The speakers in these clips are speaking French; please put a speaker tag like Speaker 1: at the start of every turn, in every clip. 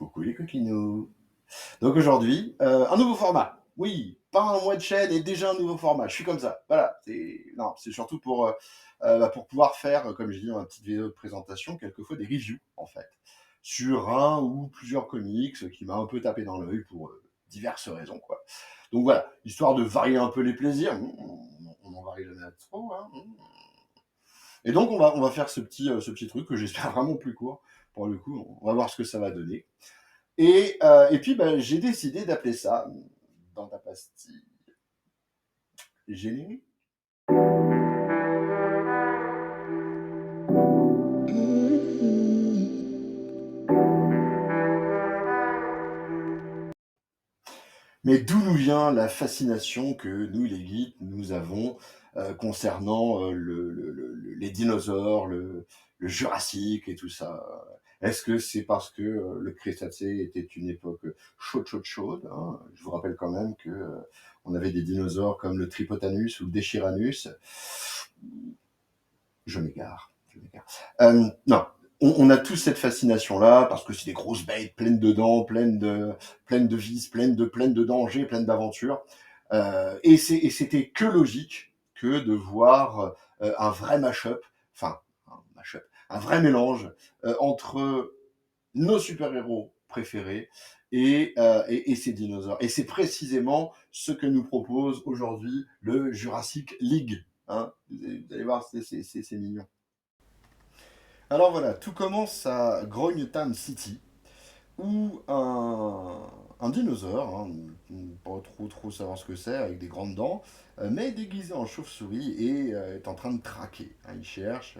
Speaker 1: Coucou les coquinous. Donc aujourd'hui, un nouveau format. Oui, pas un mois de chaîne et déjà un nouveau format. Je suis comme ça. Voilà, c'est surtout pour pouvoir faire, comme je dis dans ma petite vidéo de présentation, quelquefois des reviews, en fait, sur un ou plusieurs comics qui m'a un peu tapé dans l'œil pour, diverses raisons, quoi. Donc voilà, histoire de varier un peu les plaisirs. On n'en varie jamais trop, hein. Et donc on va faire ce petit truc que j'espère vraiment plus court, pour le coup. On va voir ce que ça va donner. Et puis, bah, j'ai décidé d'appeler ça, dans ta pastille, générique. Mais d'où nous vient la fascination que nous, les geeks, nous avons concernant les dinosaures, le Jurassique et tout ça? Est-ce que c'est parce que le Crétacé était une époque chaude, chaude, chaude, hein? Je vous rappelle quand même que on avait des dinosaures comme le Tripotanus ou le Dechiranus. Je m'égare, je m'égare. Non, on a tous cette fascination-là parce que c'est des grosses bêtes pleines de dents, pleines de vices, pleines de dangers, pleines d'aventures. Et c'était que logique que de voir un vrai mash-up, enfin un vrai mélange entre nos super-héros préférés et ces dinosaures. Et c'est précisément ce que nous propose aujourd'hui le Jurassic League. Hein. Vous allez voir, c'est mignon. Alors voilà, tout commence à Grognotam City, où un dinosaure, hein, pas trop savoir ce que c'est, avec des grandes dents, mais déguisé en chauve-souris et est en train de traquer. Hein. Il cherche,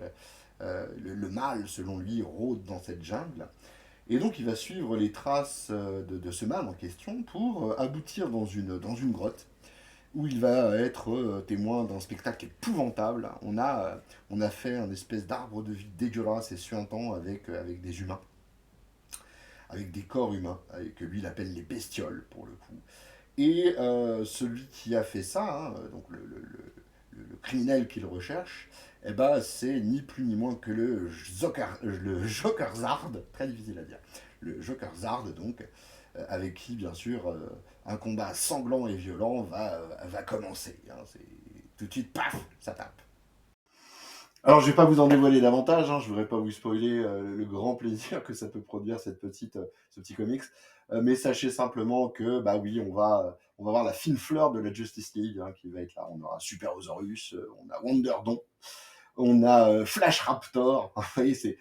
Speaker 1: le mal, selon lui, rôde dans cette jungle. Et donc il va suivre les traces de ce mal en question pour aboutir dans une grotte où il va être témoin d'un spectacle épouvantable. On a fait un espèce d'arbre de vie dégueulasse et suintant avec des humains, avec des corps humains, que lui il appelle les bestioles pour le coup. Et celui qui a fait ça, hein, donc le criminel qu'il recherche, eh ben, c'est ni plus ni moins que le Jokerzard, très difficile à dire, le Jokerzard donc, avec qui bien sûr un combat sanglant et violent va commencer. Hein. C'est tout de suite, paf, ça tape. Alors, je vais pas vous en dévoiler davantage, hein, je voudrais pas vous spoiler le grand plaisir que ça peut produire ce petit comics, mais sachez simplement que, bah oui, on va voir la fine fleur de la Justice League hein, qui va être là. On aura Superosaurus, on a Wonderdon, on a Flash Raptor. Vous voyez,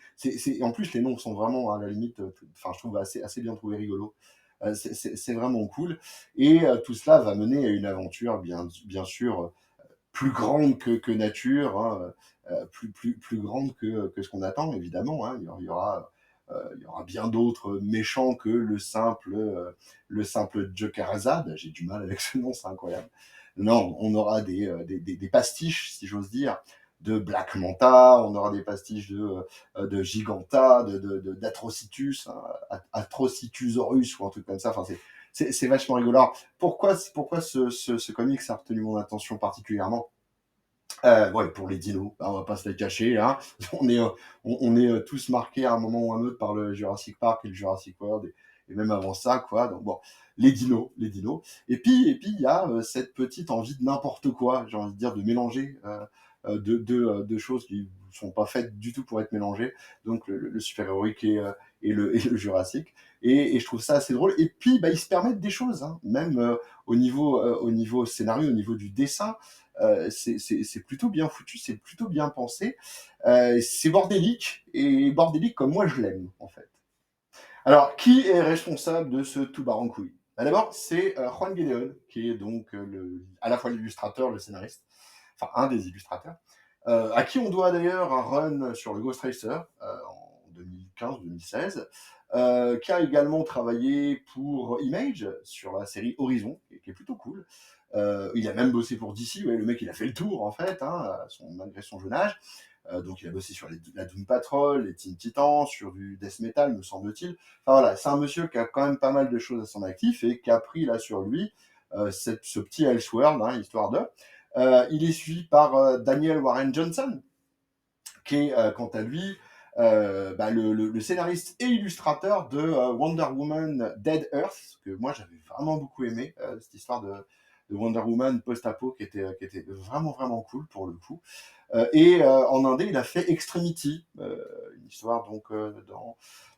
Speaker 1: en plus, les noms sont vraiment, à la limite, enfin, je trouve assez bien trouvé, rigolo. C'est vraiment cool. Et tout cela va mener à une aventure, bien sûr, plus grande que nature, hein, plus grande que ce qu'on attend, évidemment. Hein. Il y aura bien d'autres méchants que le simple Jokerazad. J'ai du mal avec ce nom, c'est incroyable. Non, on aura des pastiches, si j'ose dire, de Black Manta, on aura des pastiches de Giganta, d'Atrocitus, hein, Atrocitusaurus ou un truc comme ça. Enfin, c'est vachement rigolo. Alors, pourquoi ce comics a retenu mon attention particulièrement? Ouais, pour les dinos, bah, on va pas se les cacher. Hein. On est tous marqués à un moment ou à un autre par le Jurassic Park et le Jurassic World, et même avant ça, quoi. Donc bon, les dinos, les dinos. Et puis il y a cette petite envie de n'importe quoi, j'ai envie de dire, de mélanger deux choses qui sont pas faites du tout pour être mélangées. Donc le super-héroïque et le Jurassic. Et je trouve ça assez drôle. Et puis, bah, ils se permettent des choses, hein, même au niveau scénario, au niveau du dessin. C'est plutôt bien foutu, c'est plutôt bien pensé. C'est bordélique, et bordélique comme moi je l'aime, en fait. Alors, qui est responsable de ce tout barancouille? Bah, d'abord, c'est Juan Gedeon, qui est donc à la fois l'illustrateur, le scénariste, enfin un des illustrateurs, à qui on doit d'ailleurs un run sur le Ghost Racer en 2015-2016, qui a également travaillé pour Image sur la série Horizon, qui est plutôt cool. Il a même bossé pour DC, ouais, le mec il a fait le tour en fait, hein, malgré son jeune âge. Donc il a bossé sur la Doom Patrol, les Teen Titans, sur du Death Metal, me semble-t-il. Enfin voilà, c'est un monsieur qui a quand même pas mal de choses à son actif et qui a pris là sur lui ce petit Elseworld, hein, histoire de. Il est suivi par Daniel Warren Johnson, qui est quant à lui le scénariste et illustrateur de Wonder Woman Dead Earth, que moi j'avais vraiment beaucoup aimé, cette histoire de Wonder Woman post-apo qui était vraiment vraiment cool pour le coup. En indé, il a fait Extremity, une histoire donc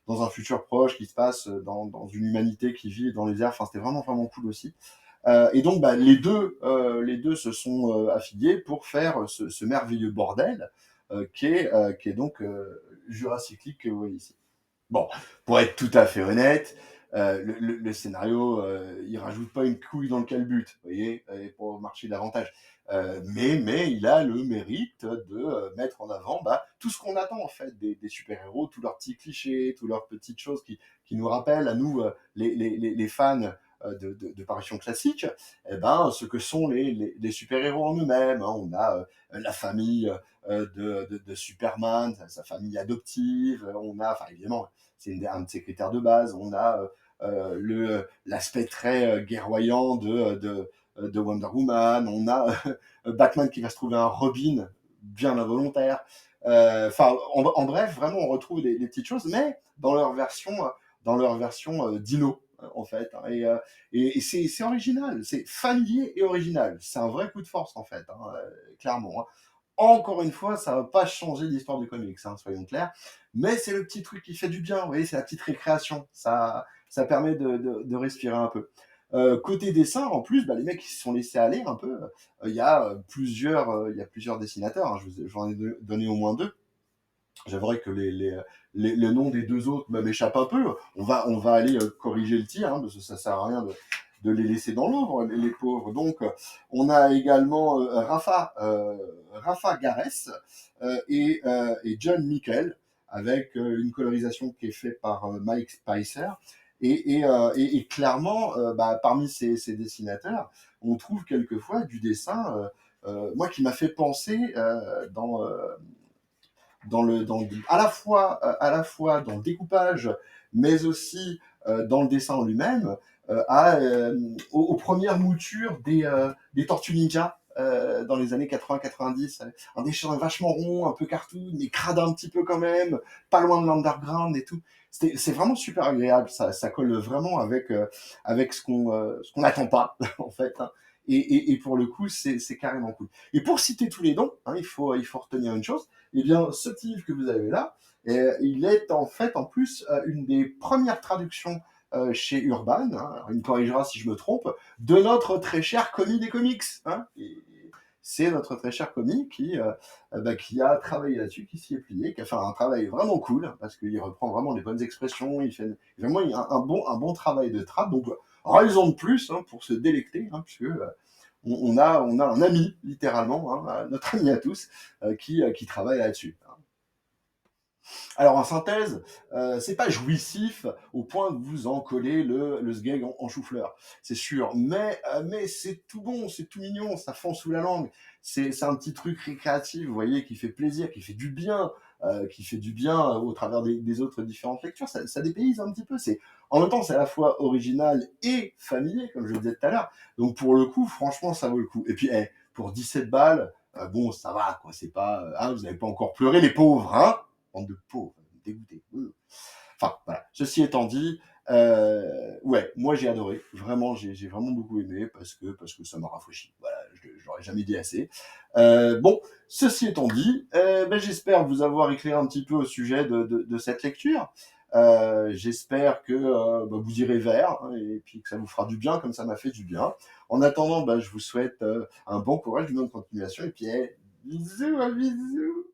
Speaker 1: dans un futur proche qui se passe dans une humanité qui vit dans les airs. Enfin, c'était vraiment vraiment cool aussi. Et donc, bah, les deux se sont affiliés pour faire ce merveilleux bordel qui est donc Jurassic League que vous voyez ici. Bon, pour être tout à fait honnête, le scénario, il rajoute pas une couille dans le calbut, vous voyez, pour marcher davantage. Mais il a le mérite de mettre en avant bah, tout ce qu'on attend en fait des super-héros, tous leurs petits clichés, toutes leurs petites choses qui nous rappellent à nous, les fans de parutions classiques, eh ben, ce que sont les super-héros en eux-mêmes. Hein. On a la famille de Superman, sa famille adoptive, on a, enfin évidemment, c'est un de ses critères de base. On a l'aspect très guerroyant de Wonder Woman. On a Batman qui va se trouver un Robin bien involontaire. Enfin, en bref, vraiment, on retrouve des petites choses, mais dans leur version dino, en fait. Hein. Et c'est original, c'est familier et original. C'est un vrai coup de force, en fait, hein, clairement. Hein. Encore une fois, ça va pas changer l'histoire du comics, hein, soyons clairs. Mais c'est le petit truc qui fait du bien, vous voyez, c'est la petite récréation. Ça permet de respirer un peu. Côté dessin, en plus, bah, les mecs ils se sont laissés aller un peu. Il y a plusieurs dessinateurs, hein, j'en ai donné au moins deux. J'aimerais que les noms des deux autres m'échappent un peu. On va aller corriger le tir, hein, parce que ça sert à rien de les laisser dans l'ombre, les pauvres. Donc, on a également Rafa Gares et John Michael, avec une colorisation qui est faite par Mike Spicer. Et clairement, bah, parmi ces dessinateurs, on trouve quelquefois du dessin, moi, qui m'a fait penser à la fois dans le découpage, mais aussi dans le dessin en lui-même, aux premières moutures des Tortues Ninja dans les années 80-90. Un dessin vachement rond, un peu cartoon, mais crade un petit peu quand même, pas loin de l'underground et tout. C'est vraiment super agréable, ça colle vraiment avec ce qu'on n'attend pas, en fait. Hein. Et pour le coup, c'est carrément cool. Et pour citer tous les dons, hein, il faut retenir une chose, eh bien, ce livre que vous avez là, il est en fait en plus une des premières traductions chez Urban, hein, il me corrigera si je me trompe, de notre très cher Comi des comics. Hein, c'est notre très cher Comi qui a travaillé là-dessus, qui s'y est plié, qui a fait un travail vraiment cool, parce qu'il reprend vraiment les bonnes expressions, il fait vraiment un bon travail de trad, donc raison de plus hein, pour se délecter, hein, puisque on a un ami, littéralement, hein, notre ami à tous, qui travaille là-dessus. Hein. Alors en synthèse, c'est pas jouissif au point de vous en coller le sgeg en chou-fleur, c'est sûr, mais c'est tout bon, c'est tout mignon, ça fond sous la langue, c'est un petit truc récréatif, vous voyez, qui fait plaisir, qui fait du bien au travers des autres différentes lectures, ça dépayse un petit peu, en même temps c'est à la fois original et familier, comme je le disais tout à l'heure, donc pour le coup, franchement, ça vaut le coup. Et puis, pour 17 balles, bon, ça va, quoi, c'est pas, hein, vous n'avez pas encore pleuré, les pauvres, hein, bande de pauvres, dégoûtés. Enfin, voilà. Ceci étant dit, ouais, moi j'ai adoré. Vraiment, j'ai vraiment beaucoup aimé parce que ça m'a rafraîchi. Voilà, je l'aurais jamais dit assez. Bon, ceci étant dit, j'espère vous avoir éclairé un petit peu au sujet de cette lecture. J'espère que vous irez vers hein, et puis que ça vous fera du bien comme ça m'a fait du bien. En attendant, je vous souhaite un bon courage, une bonne continuation et puis bisous, bisous.